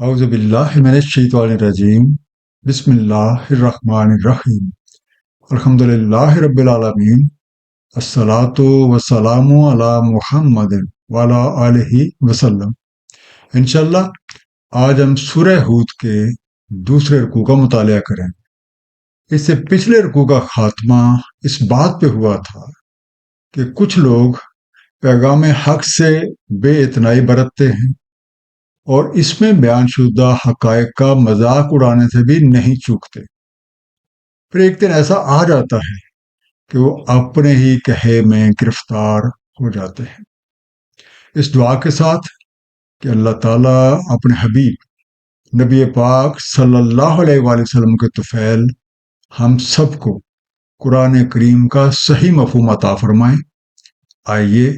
اعوذ باللہ من الشیطان الرجیم بسم اللہ الرحمن الرحیم الحمد للہ رب العالمین الصلاۃ والسلام علی محمد وعلی آلہ وسلم۔ انشاءاللہ آج ہم سورہ ہود کے دوسرے رکوع کا مطالعہ کریں۔ اس سے پچھلے رکوع کا خاتمہ اس بات پہ ہوا تھا کہ کچھ لوگ پیغام حق سے بے اتنائی برتتے ہیں اور اس میں بیان شدہ حقائق کا مذاق اڑانے سے بھی نہیں چوکتے۔ پھر ایک دن ایسا آ جاتا ہے کہ وہ اپنے ہی کہے میں گرفتار ہو جاتے ہیں۔ اس دعا کے ساتھ کہ اللہ تعالیٰ اپنے حبیب نبی پاک صلی اللہ علیہ وآلہ وسلم کے طفیل ہم سب کو قرآن کریم کا صحیح مفہوم عطا فرمائیں۔ آئیے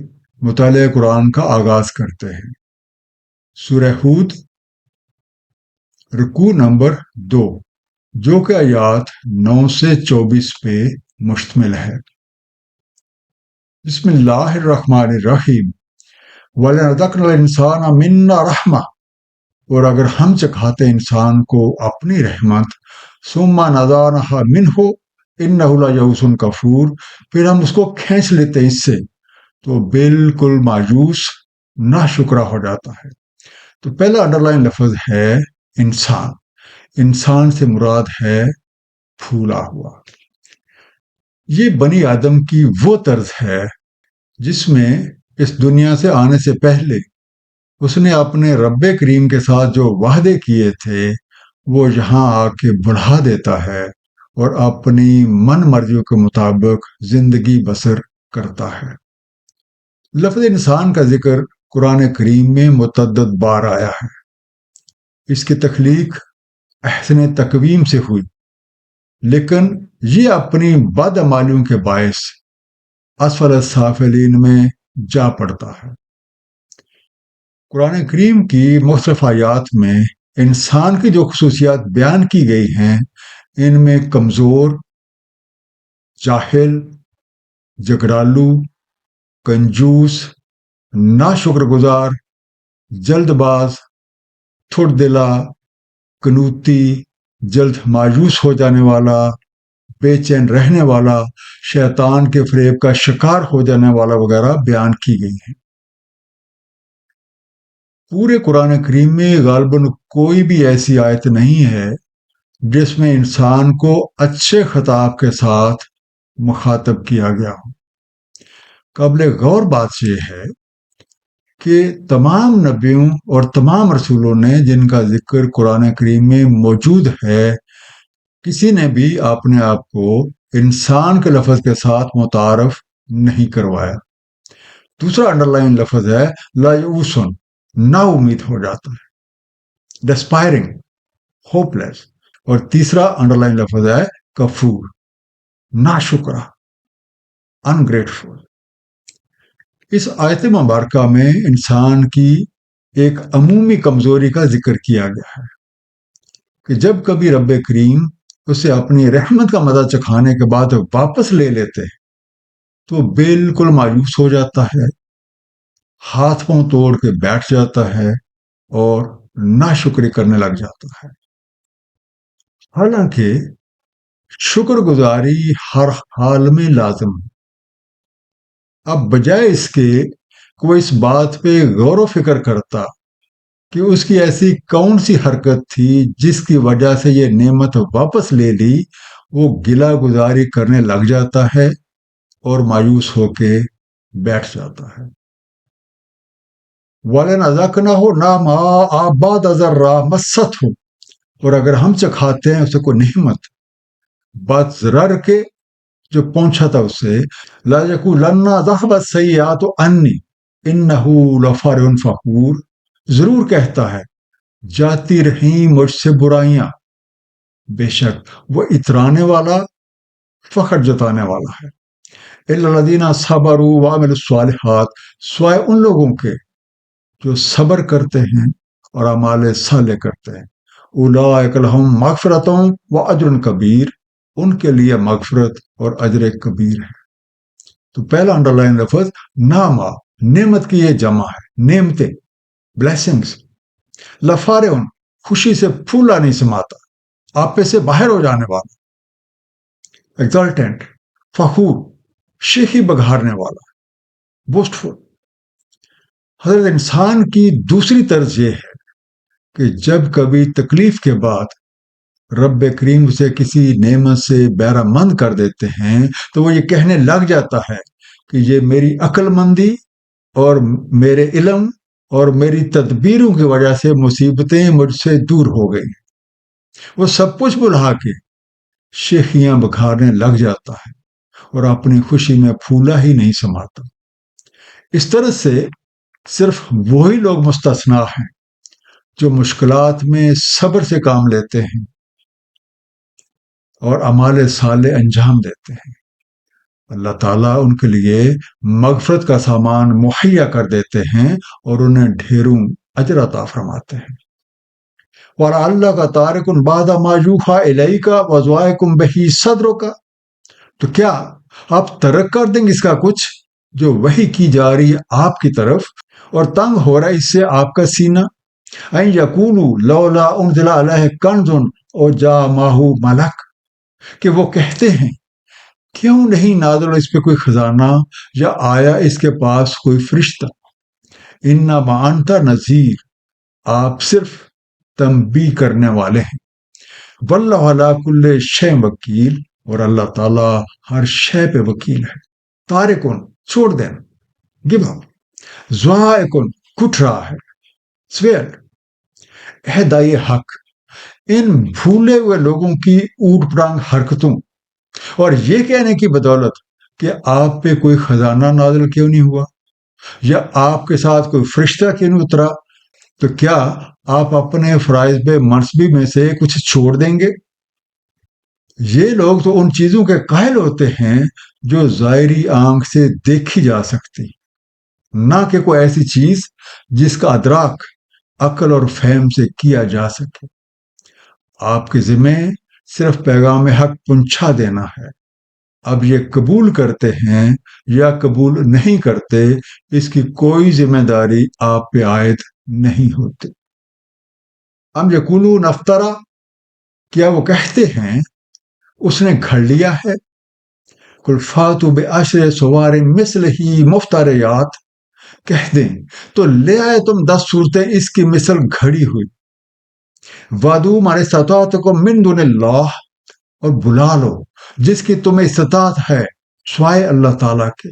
مطالعہ قرآن کا آغاز کرتے ہیں۔ سورہ ہود رکوع نمبر 2 جو کہ آیات 9 سے 24 پہ مشتمل ہے۔ بسم اللہ الرحمن الرحیم وَلَنَذَقْنَ الْإِنسَانَ مِنَّا رَحْمَةً، اور اگر ہم چکھاتے انسان کو اپنی رحمت، ثُمَّ نَزَعْنَهَا مِنْهُ إِنَّهُ لَيَئُوسٌ کفور، پھر ہم اس کو کھینچ لیتے اس سے تو بالکل مایوس ناشکرا ہو جاتا ہے۔ تو پہلا انڈر لائن لفظ ہے انسان۔ انسان سے مراد ہے پھولا ہوا۔ یہ بنی آدم کی وہ طرز ہے جس میں اس دنیا سے آنے سے پہلے اس نے اپنے رب کریم کے ساتھ جو وعدے کیے تھے وہ یہاں آ کے بڑھا دیتا ہے اور اپنی من مرضیوں کے مطابق زندگی بسر کرتا ہے۔ لفظ انسان کا ذکر قرآن کریم میں متعدد بار آیا ہے۔ اس کی تخلیق احسن تقویم سے ہوئی، لیکن یہ اپنی بدعمالیوں کے باعث اسفل السافلین میں جا پڑتا ہے۔ قرآن کریم کی مختلف آیات میں انسان کی جو خصوصیات بیان کی گئی ہیں ان میں کمزور، جاہل، جھگڑالو، کنجوس، ناشکر گزار، جلد باز، تھڑ دلا، قنوتی، جلد مایوس ہو جانے والا، بے چین رہنے والا، شیطان کے فریب کا شکار ہو جانے والا وغیرہ بیان کی گئی ہیں۔ پورے قرآن کریم میں غالباً کوئی بھی ایسی آیت نہیں ہے جس میں انسان کو اچھے خطاب کے ساتھ مخاطب کیا گیا ہو۔ قابل غور بات یہ ہے کہ تمام نبیوں اور تمام رسولوں نے جن کا ذکر قرآن کریم میں موجود ہے، کسی نے بھی اپنے آپ کو انسان کے لفظ کے ساتھ متعارف نہیں کروایا۔ دوسرا انڈر لائن لفظ ہے لایؤوسن، نا امید ہو جاتا ہے، ڈسپائرنگ، ہوپ لیس۔ اور تیسرا انڈر لائن لفظ ہے کفور، ناشکرا، انگریٹفل۔ اس آیت مبارکہ میں انسان کی ایک عمومی کمزوری کا ذکر کیا گیا ہے کہ جب کبھی رب کریم اسے اپنی رحمت کا مزہ چکھانے کے بعد واپس لے لیتے تو بالکل مایوس ہو جاتا ہے، ہاتھ پاؤں توڑ کے بیٹھ جاتا ہے اور ناشکری کرنے لگ جاتا ہے۔ حالانکہ شکر گزاری ہر حال میں لازم ہے۔ اب بجائے اس کے کوئی اس بات پہ غور و فکر کرتا کہ اس کی ایسی کون سی حرکت تھی جس کی وجہ سے یہ نعمت واپس لے لی، وہ گلہ گزاری کرنے لگ جاتا ہے اور مایوس ہو کے بیٹھ جاتا ہے۔ وَلَنَذَقْنَهُ نَعْمَا بَعْدَ ضَرَّةٍ مَسَّتْهُ، اور اگر ہم چکھاتے ہیں اسے کوئی نعمت بعد ضرر کے جو پہنچا تھا اس سے، لا یقولن ذهب السیئات عنی انہ لفرح فخور، ضرور کہتا ہے جاتی رہیں مجھ سے برائیاں، بے شک وہ اترانے والا، فخر جتانے والا ہے۔ الا الذین صبروا وعملوا الصالحات، سوائے ان لوگوں کے جو صبر کرتے ہیں اور اعمال صالح کرتے ہیں، اولئک لہم مغفرۃ واجر کبیر، ان کے لیے مغفرت اور اجر کبیر ہے۔ تو پہلا انڈر لائن لفظ نعمہ، نعمت کی یہ جمع ہے، نعمتیں، بلیسنگز۔ لفارعن، خوشی سے پھولا نہیں سماتا، آپ پہ سے باہر ہو جانے والا، ایگزالٹنٹ، فخور، شیخی بگھارنے والا، بوسٹفل۔ حضرت انسان کی دوسری طرز یہ ہے کہ جب کبھی تکلیف کے بعد رب کریم اسے کسی نعمت سے بہرہ مند کر دیتے ہیں تو وہ یہ کہنے لگ جاتا ہے کہ یہ میری عقل مندی اور میرے علم اور میری تدبیروں کی وجہ سے مصیبتیں مجھ سے دور ہو گئی۔ وہ سب کچھ بھلا کے شیخیاں بکھارنے لگ جاتا ہے اور اپنی خوشی میں پھولا ہی نہیں سماتا۔ اس طرح سے صرف وہی لوگ مستثنا ہیں جو مشکلات میں صبر سے کام لیتے ہیں اور اعمال صالح انجام دیتے ہیں۔ اللہ تعالیٰ ان کے لیے مغفرت کا سامان مہیا کر دیتے ہیں اور انہیں ڈھیروں اجر عطا فرماتے ہیں۔ وَلَعَلَّكَ تَارِكٌ بَعْضَ مَا يُوحَىٰ إِلَيْكَ وَضَائِقٌ بِهِ صَدْرُكَ، تو کیا آپ ترک کر دیں گے اس کا کچھ جو وحی کی جا رہی ہے آپ کی طرف اور تنگ ہو رہا ہے اس سے آپ کا سینہ؟ اَن يَقُولُوا لَوْلَا أُنزِلَ عَلَيْهِ كَنزٌ أَوْ جَاءَ مَعَهُ مَلَكٌ، کہ وہ کہتے ہیں کیوں نہیں نازل اس پہ کوئی خزانہ یا آیا اس کے پاس کوئی فرشتہ؟ انما انت نذیر، آپ صرف تنبیہ کرنے والے ہیں۔ واللہ علی کل شیء وکیل، اور اللہ تعالیٰ ہر شے پہ وکیل ہے۔ تارکن، چھوڑ دینا، گیو اپ، ذائقن، کٹ رہا ہے، سویل، اہدائے حق، ان بھولے ہوئے لوگوں کی اوٹ پڑانگ حرکتوں اور یہ کہنے کی بدولت کہ آپ پہ کوئی خزانہ نازل کیوں نہیں ہوا یا آپ کے ساتھ کوئی فرشتہ کیوں نہیں اترا، تو کیا آپ اپنے فرائض بے منصبی میں سے کچھ چھوڑ دیں گے؟ یہ لوگ تو ان چیزوں کے قائل ہوتے ہیں جو ظاہری آنکھ سے دیکھی جا سکتی، نہ کہ کوئی ایسی چیز جس کا ادراک عقل اور فہم سے کیا جا سکے۔ آپ کے ذمہ صرف پیغام حق پہنچا دینا ہے، اب یہ قبول کرتے ہیں یا قبول نہیں کرتے اس کی کوئی ذمہ داری آپ پہ عائد نہیں ہوتی۔ ام یقولون افطرا، کیا وہ کہتے ہیں اس نے گھڑ لیا ہے؟ قل فاتوا بعشر سوار مثلہ مفتریات، کہہ دیں تو لے آئے تم 10 صورتیں اس کی مثل گھڑی ہوئی۔ وَادُوا مَنِ اسْتَطَعْتُم مِّن دُونِ اللَّہِ، اور بلا لو جس کی تمہیں استطاعت ہے سوائے اللہ تعالیٰ کے،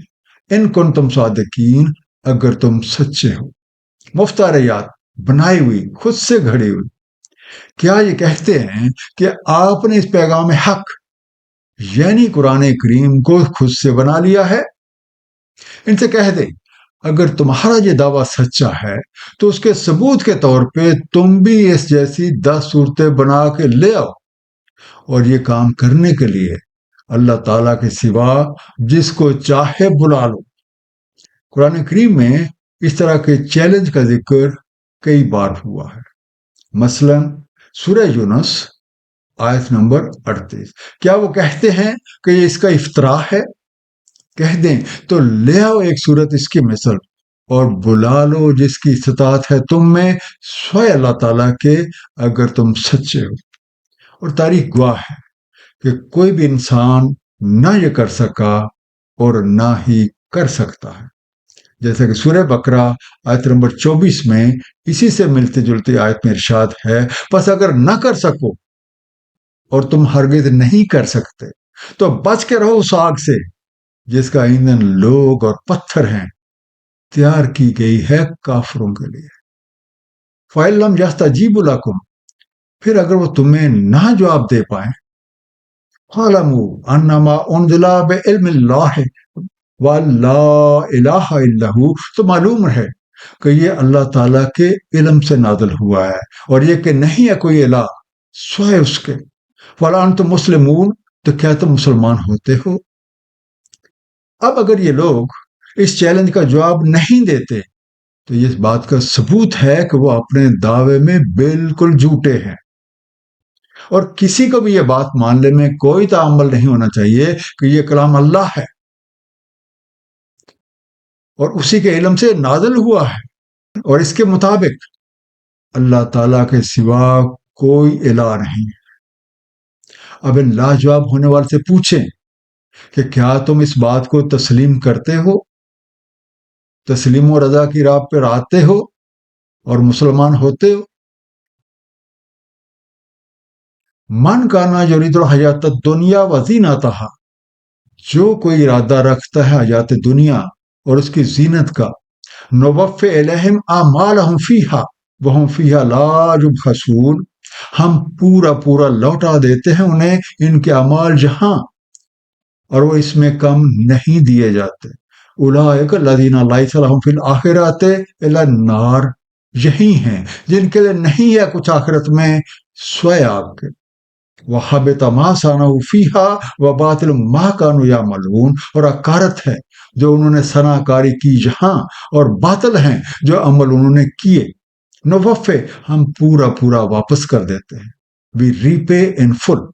ان کنتم صادقین، اگر تم سچے ہو۔ مفتریات، بنائی ہوئی، خود سے گھڑی ہوئی۔ کیا یہ کہتے ہیں کہ آپ نے اس پیغام حق یعنی قرآن کریم کو خود سے بنا لیا ہے؟ ان سے کہہ دیں اگر تمہارا یہ دعویٰ سچا ہے تو اس کے ثبوت کے طور پہ تم بھی اس جیسی 10 صورتیں بنا کے لے آؤ، اور یہ کام کرنے کے لیے اللہ تعالیٰ کے سوا جس کو چاہے بلا لو۔ قرآن کریم میں اس طرح کے چیلنج کا ذکر کئی بار ہوا ہے، مثلا سورہ یونس آیت نمبر 38۔ کیا وہ کہتے ہیں کہ یہ اس کا افتراء ہے؟ کہہ دیں تو لے آؤ ایک صورت اس کی مثل اور بلا لو جس کی استطاعت ہے تم میں سوائے اللہ تعالیٰ کے، اگر تم سچے ہو۔ اور تاریخ گواہ ہے کہ کوئی بھی انسان نہ یہ کر سکا اور نہ ہی کر سکتا ہے، جیسا کہ سورہ بقرہ آیت نمبر 24 میں اسی سے ملتی جلتی آیت میں ارشاد ہے، پس اگر نہ کر سکو اور تم ہرگز نہیں کر سکتے تو بچ کے رہو اس آگ سے جس کا ایندھن لوگ اور پتھر ہیں، تیار کی گئی ہے کافروں کے لیے۔ فَإِن لَّمْ يَسْتَجِيبُوا لَكُمْ، پھر اگر وہ تمہیں نہ جواب دے پائیں، فَاعْلَمُوا أَنَّمَا أُنزِلَ بِعِلْمِ اللَّهِ وَلَا إِلَٰهَ إِلَّا هُوَ، تو معلوم ہے کہ یہ اللہ تعالیٰ کے علم سے نازل ہوا ہے اور یہ کہ نہیں ہے کوئی الہ سوائے اس کے۔ وَلَا أَنْتُمْ مُسْلِمُونَ، تو کیا تم مسلمان ہوتے ہو؟ اب اگر یہ لوگ اس چیلنج کا جواب نہیں دیتے تو یہ اس بات کا ثبوت ہے کہ وہ اپنے دعوے میں بالکل جھوٹے ہیں، اور کسی کو بھی یہ بات ماننے میں کوئی تعامل نہیں ہونا چاہیے کہ یہ کلام اللہ ہے اور اسی کے علم سے نازل ہوا ہے، اور اس کے مطابق اللہ تعالیٰ کے سوا کوئی الہ نہیں ہے۔ اب ان لاجواب ہونے والے سے پوچھیں کہ کیا تم اس بات کو تسلیم کرتے ہو، تسلیم و رضا کی راہ پر آتے ہو اور مسلمان ہوتے ہو؟ من کانا یرید الحیات الدنیا وزینتہا، جو کوئی ارادہ رکھتا ہے حیات دنیا اور اس کی زینت کا، نوفی الیہم اعمالہم فیہا وہم فیہا لا یبخسون، ہم پورا پورا لوٹا دیتے ہیں انہیں ان کے اعمال جہاں، اور وہ اس میں کم نہیں دیے جاتے۔ اولئک الذین لیس لہم فی الآخرۃ الا النار، یہی ہیں جن کے لیے نہیں ہے کچھ آخرت میں سوائے آگ کے۔ وَحَبِطَ مَا صَنَعُوا فِيهَا وَبَاطِلٌ مَا كَانُوا يَعْمَلُونَ، اور اکارت ہے جو انہوں نے ثنا کاری کی جہاں، اور باطل ہیں جو عمل انہوں نے کیے۔ نوفے، ہم پورا پورا واپس کر دیتے ہیں۔ وی ریپے ان فل۔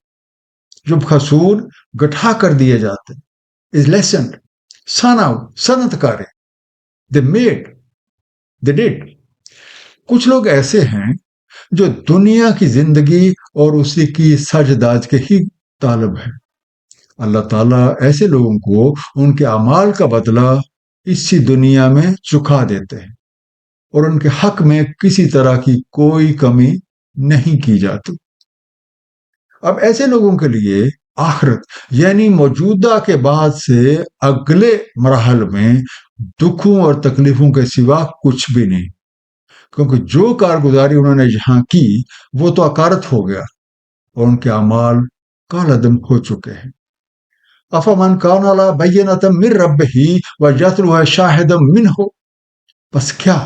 جب خسون گٹھا کر دیے جاتے از لیسن، ساناؤ صنعت کارے، دے میڈ، دے ڈیڈ۔ کچھ لوگ ایسے ہیں جو دنیا کی زندگی اور اسی کی سجداج کے ہی طالب ہیں۔ اللہ تعالیٰ ایسے لوگوں کو ان کے اعمال کا بدلہ اسی دنیا میں چکا دیتے ہیں، اور ان کے حق میں کسی طرح کی کوئی کمی نہیں کی جاتی۔ اب ایسے لوگوں کے لیے آخرت یعنی موجودہ کے بعد سے اگلے مراحل میں دکھوں اور تکلیفوں کے سوا کچھ بھی نہیں، کیونکہ جو کارگزاری انہوں نے یہاں کی وہ تو اکارت ہو گیا، اور ان کے اعمال کالعدم ہو چکے ہیں۔ افمن کان علی بینۃ من ربہ ویتلوہ شاہد منہ، بس کیا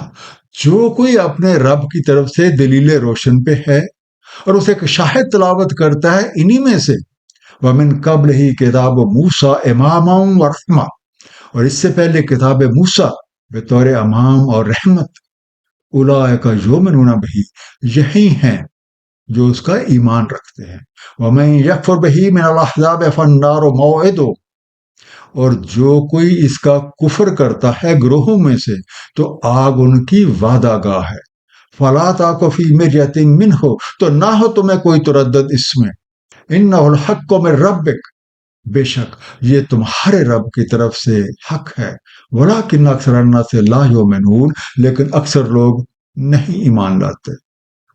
جو کوئی اپنے رب کی طرف سے دلیل روشن پہ ہے اور اسے ایک شاہد تلاوت کرتا ہے انہی میں سے، ومن قبل ہی کتاب موسیٰ اماما ورحمہ، اور اس سے پہلے کتاب موسیٰ بطور امام اور رحمت، اولئک یؤمنون بہ، یہی ہیں جو اس کا ایمان رکھتے ہیں، ومن یکفر بہ من الاحزاب فالنار موعدہ، اور جو کوئی اس کا کفر کرتا ہے گروہوں میں سے تو آگ ان کی وعدہ گاہ ہے۔ فلا تاک فی مریۃ منہ، تو نہ ہو تمہیں کوئی تردد اس میں، انہ الحق من ربک، بے شک یہ تمہارے رب کی طرف سے حق ہے، ولکن اکثر الناس لا یؤمنون، لیکن اکثر لوگ نہیں ایمان لاتے۔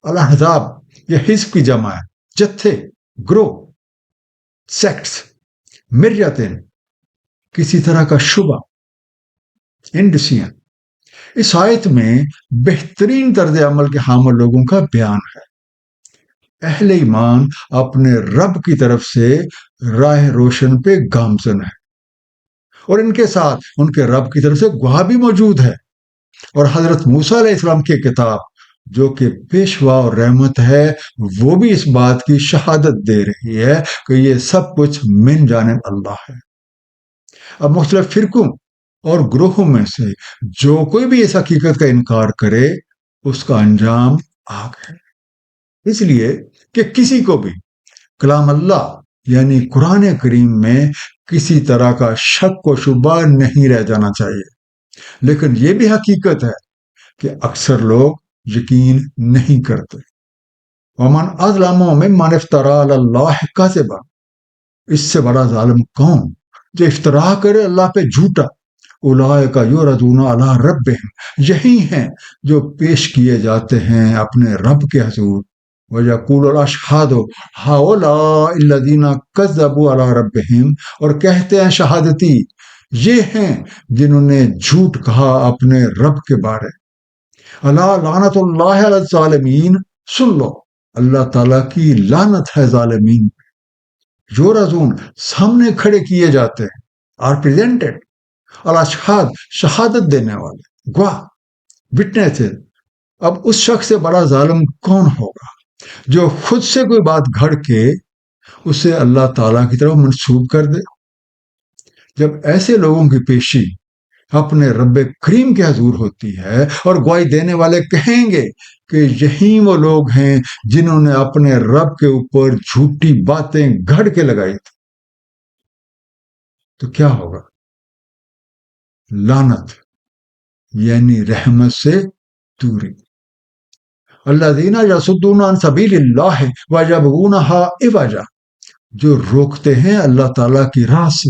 الاحزاب یہ حزب کی جمع ہے، جتھے، گروہ، سیکٹس۔ مریتن کسی طرح کا شبہ، انڈسین۔ اس آیت میں بہترین طرز عمل کے حامل لوگوں کا بیان ہے۔ اہل ایمان اپنے رب کی طرف سے راہ روشن پہ گامزن ہے، اور ان کے ساتھ ان کے رب کی طرف سے گواہ بھی موجود ہے، اور حضرت موسیٰ علیہ السلام کی کتاب جو کہ پیشوا اور رحمت ہے وہ بھی اس بات کی شہادت دے رہی ہے کہ یہ سب کچھ من جانب اللہ ہے۔ اب مختلف فرقوں اور گروہوں میں سے جو کوئی بھی اس حقیقت کا انکار کرے اس کا انجام آگ ہے۔ اس لیے کہ کسی کو بھی کلام اللہ یعنی قرآن کریم میں کسی طرح کا شک و شبہ نہیں رہ جانا چاہیے، لیکن یہ بھی حقیقت ہے کہ اکثر لوگ یقین نہیں کرتے۔ ومن اظلم ممن افتری علی اللہ کذبا، اس سے بڑا ظالم کون جو افترا کرے اللہ پہ جھوٹا۔ اولئک یعرضون علی ربہم، یہی ہیں جو پیش کیے جاتے ہیں اپنے رب کے حضور۔ وَيَقُولُ الْأَشْهَادُ هَؤُلَاءِ الَّذِينَ كَذَّبُوا عَلَىٰ رَبِّهِمْ، اور کہتے ہیں شہادتی یہ ہیں جنہوں نے جھوٹ کہا اپنے رب کے بارے۔ الا لعنت اللہ علی الظالمین، سن لو اللہ تعالیٰ کی لعنت ہے ظالمین۔ یورزون سامنے کھڑے کیے جاتے ہیں، آر پریزنٹڈ، الاشہاد شہادت دینے والے، گواہ، وٹنسز۔ اب اس شخص سے بڑا ظالم کون ہوگا جو خود سے کوئی بات گھڑ کے اسے اللہ تعالیٰ کی طرف منسوب کر دے۔ جب ایسے لوگوں کی پیشی اپنے رب کریم کے حضور ہوتی ہے اور گواہی دینے والے کہیں گے کہ یہی وہ لوگ ہیں جنہوں نے اپنے رب کے اوپر جھوٹی باتیں گھڑ کے لگائی تھی، تو کیا ہوگا؟ لعنت یعنی رحمت سے دوری۔ الذین یصدون عن سبیل اللہ ویبغونہا عوجا، جو روکتے ہیں اللہ تعالیٰ کی راہ سے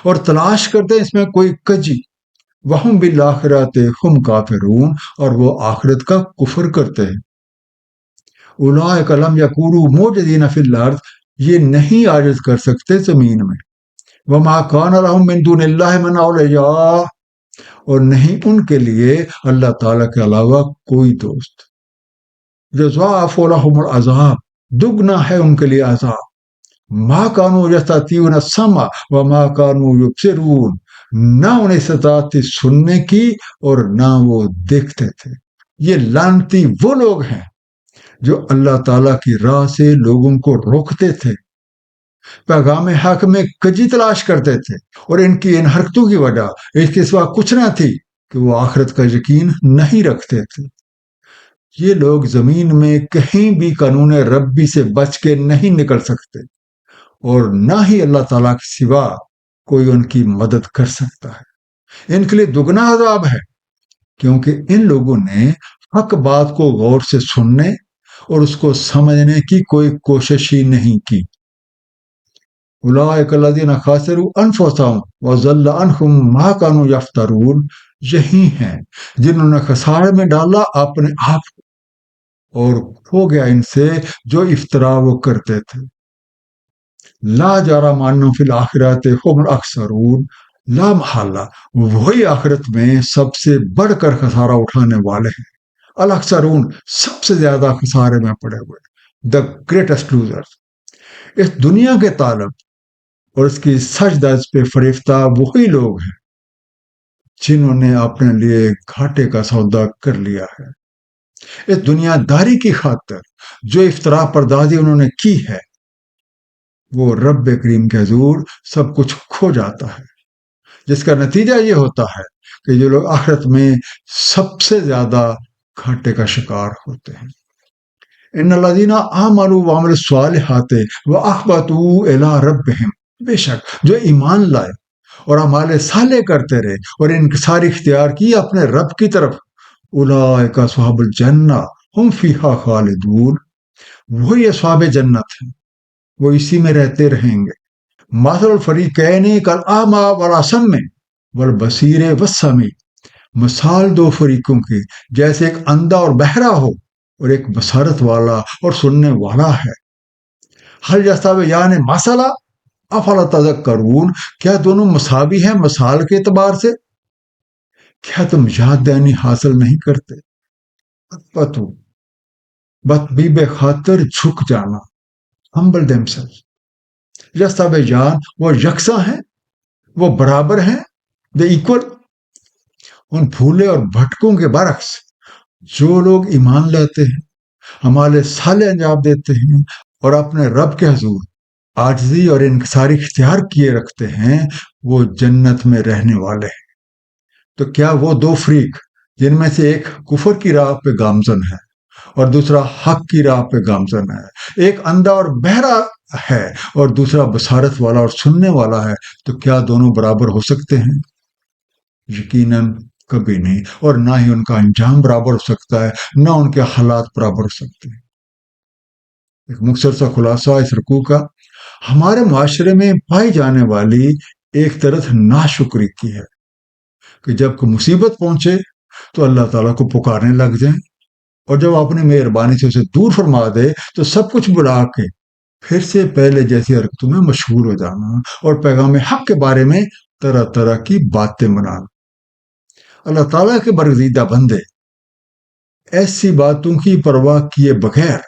اور تلاش کرتے ہیں اس میں کوئی کجی، وہم بالآخرۃ ہم کافرون، اور وہ آخرت کا کفر کرتے ہیں۔ اولئک لم یکونوا معجزین فی الارض، یہ نہیں عاجز کر سکتے زمین میں، وما کان لہم من دون اللہ من اولیاء، اور نہیں ان کے لیے اللہ تعالیٰ کے علاوہ کوئی دوست۔ یضاعف لہم العذاب، دگنا ہے ان کے لیے عذاب۔ ما کانوا یستطیعون السمع وما کانوا یبصرون، نہ انہیں استطاعت تھی سننے کی اور نہ وہ دیکھتے تھے۔ یہ لعنتی وہ لوگ ہیں جو اللہ تعالیٰ کی راہ سے لوگوں کو روکتے تھے، پیغام حق میں کجی تلاش کرتے تھے، اور ان کی ان حرکتوں کی وجہ اس کے سوا کچھ نہ تھی کہ وہ آخرت کا یقین نہیں رکھتے تھے۔ یہ لوگ زمین میں کہیں بھی قانون ربی سے بچ کے نہیں نکل سکتے، اور نہ ہی اللہ تعالیٰ کے سوا کوئی ان کی مدد کر سکتا ہے۔ ان کے لیے دگنا عذاب ہے، کیونکہ ان لوگوں نے حق بات کو غور سے سننے اور اس کو سمجھنے کی کوئی کوشش ہی نہیں کی۔ اولئک الذین خسروا انفسهم وضل عنہم ما کانوا یفترون، یہی ہیں جنہوں نے خسارے میں ڈالا اپنے آپ کو اور کھو گیا ان سے جو افطرا وہ کرتے تھے۔ لا جرم انہم فی الآخرۃ هم الاخسرون، لا محالہ وہی آخرت میں سب سے بڑھ کر خسارہ اٹھانے والے ہیں۔ الاخسرون، سب سے زیادہ خسارے میں پڑے ہوئے، دا گریٹسٹ لوزرز۔ اس دنیا کے طالب اور اس کی سچ دج پہ فریفتہ وہی لوگ ہیں جنہوں نے اپنے لیے گھاٹے کا سودا کر لیا ہے۔ اس دنیا داری کی خاطر جو افطرا پردازی انہوں نے کی ہے، وہ رب کریم کے حضور سب کچھ کھو جاتا ہے، جس کا نتیجہ یہ ہوتا ہے کہ جو لوگ آخرت میں سب سے زیادہ گھاٹے کا شکار ہوتے ہیں۔ ان الذین آمنوا وعملوا الصالحات واخبتوا الی ربہم، بے شک جو ایمان لائے اور اعمال صالح کرتے رہے اور انکساری اختیار کی اپنے رب کی طرف، اولئک اصحاب الجنہ ہم فیہا خالدون، وہی اصحاب جنت ہیں، وہ اسی میں رہتے رہیں گے۔ مثل الفریقین کالاعمی والاصم والبصیر والسمیع، مثال دو فریقوں کی جیسے ایک اندھا اور بہرا ہو اور ایک بصارت والا اور سننے والا ہے۔ حل یستویان مثلا افلا تذکرون، کیا دونوں مساوی ہیں مثال کے اعتبار سے؟ کیا تم یاد دہانی حاصل نہیں کرتے؟ پتو بطبیب خاطر جھک جانا، humble themselves۔ یستویان، وہ یکساں ہیں، وہ برابر ہیں، دے ایکول۔ ان بھولے اور بھٹکوں کے برعکس جو لوگ ایمان لاتے ہیں، ہمارے صالح انجام دیتے ہیں اور اپنے رب کے حضور عاجزی اور انکساری اختیار کیے رکھتے ہیں، وہ جنت میں رہنے والے ہیں۔ تو کیا وہ دو فریق جن میں سے ایک کفر کی راہ پہ گامزن ہے اور دوسرا حق کی راہ پہ گامزن ہے، ایک اندھا اور بہرا ہے اور دوسرا بصارت والا اور سننے والا ہے، تو کیا دونوں برابر ہو سکتے ہیں؟ یقیناً کبھی نہیں، اور نہ ہی ان کا انجام برابر ہو سکتا ہے، نہ ان کے حالات برابر ہو سکتے ہیں۔ ایک مختصر سا خلاصہ اس رکوع کا، ہمارے معاشرے میں پائی جانے والی ایک طرز ناشکری کی ہے کہ جب کوئی مصیبت پہنچے تو اللہ تعالیٰ کو پکارنے لگ جائیں، اور جب اپنی مہربانی سے اسے دور فرما دے تو سب کچھ بلا کے پھر سے پہلے جیسی حرکتوں میں مشہور ہو جانا اور پیغام حق کے بارے میں طرح طرح کی باتیں بنانا۔ اللہ تعالیٰ کے برگزیدہ بندے ایسی باتوں کی پرواہ کیے بغیر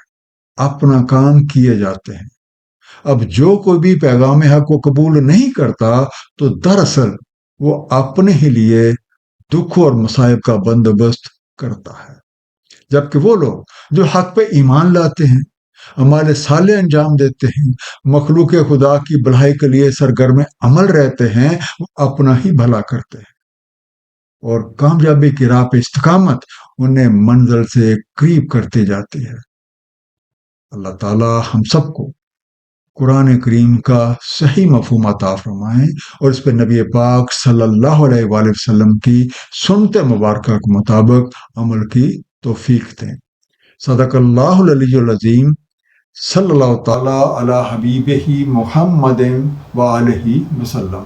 اپنا کام کیے جاتے ہیں۔ اب جو کوئی بھی پیغام حق کو قبول نہیں کرتا تو دراصل وہ اپنے ہی لیے دکھ اور مصائب کا بندوبست کرتا ہے، جبکہ وہ لوگ جو حق پہ ایمان لاتے ہیں، ہمارے صالح انجام دیتے ہیں، مخلوق خدا کی بھلائی کے لیے سرگرم عمل رہتے ہیں، وہ اپنا ہی بھلا کرتے ہیں، اور کامیابی کی راہ پہ استقامت انہیں منزل سے قریب کرتی جاتی ہے۔ اللہ تعالیٰ ہم سب کو قرآن کریم کا صحیح مفہوم عطا فرمائیں اور اس پہ نبی پاک صلی اللہ علیہ وآلہ وسلم کی سنت مبارکہ کے مطابق عمل کی توفیق دیں۔ صدق اللہ العلی العظیم صلی اللہ تعالی علی حبیبہ محمد و آلہ وسلم.